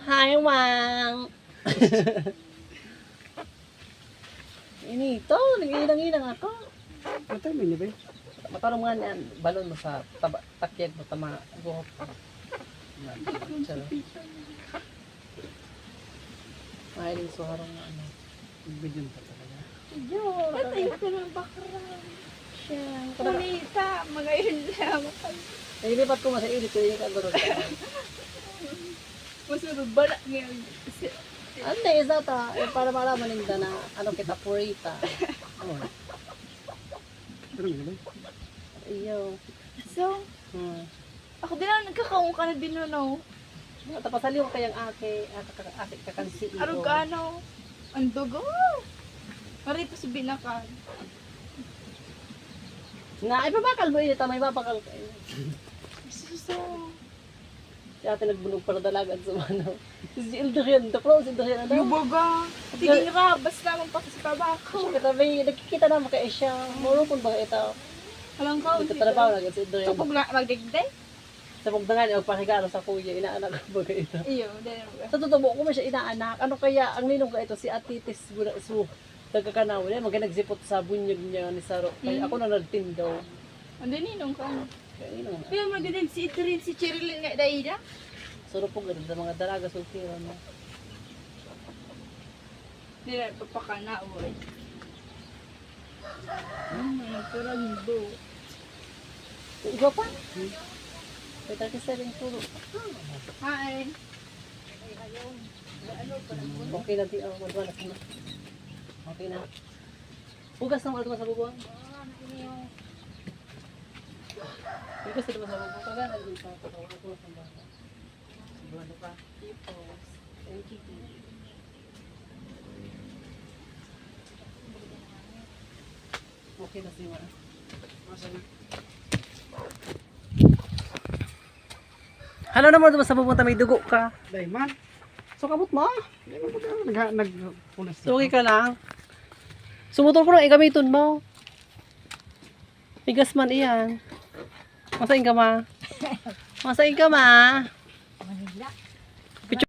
Hi, Wang. Inito, nag-ilang-ilang ako. Matay mo niya ba? Matarong nga niyan, balon mo sa takyag mo tama buhok. Mahiling suharong na ano. Bigyan pa talaga. Patay ko ng background. Siya. Kunita, mga yun lang. Nililipat ko sa ilit, hindi ka gano'n. Masunod ba na ngayon? Ano isa ta, para malaman nila na ano kita purita. Oh. Pero mo niya ba? Iyo. So, ako din lang nagkakaong ka na din no. Tapos aliw kayang ake kakansi. Arog ka ano? Ang dugo. Marito sa binakan. Nga, ipabakal mo init, may babakal kayo. So, Si ate nagbulog para dalagan sa ano. Si Ildrian, si Ildrian. luboga. Tingin ka, basta mong pakasipabako. Kita may nakikita naman kay siya. Muro kung ba ito. Alam ka, Ito trabaho na si Ildrian. so, pag magdigday? Sa pagdangan, magpakigano sa kuya, inaanak ko ba ito. Iyo, dahil mo. Sa totoo ko man siya inaanak. Ano kaya, ang ninong ka ito, si Atitis Su. Nagkakanaw niya, maganagsipot sa bunyag niya ni Saro. Kaya ako na nagtindaw. Ano ninong ka? Kaya ninong. Pero magandang si Itrin, si Cheryl nga daida. Suro po ganun sa mga dalaga sultira mo. Hindi na papakana, boy. Parang bo. Iba pa? May 37 puro. Hi. Okay na di ako, magwala ko na. Okay na. Hugas na wala sa bubuan. Hugas na sa bubuan. Kagana din sa pagkawala ko sa bata. Sigurado ka. Tipos. MTT. Okay na siya. Halo naman sa pupunta may dugo ka. Dahil man. So kabut mo. Nagpunas. Suki ka lang. Sumutol ko lang igamiton mo. Bigas man iyan. Masain ka ma. Masain ka ma. Manila.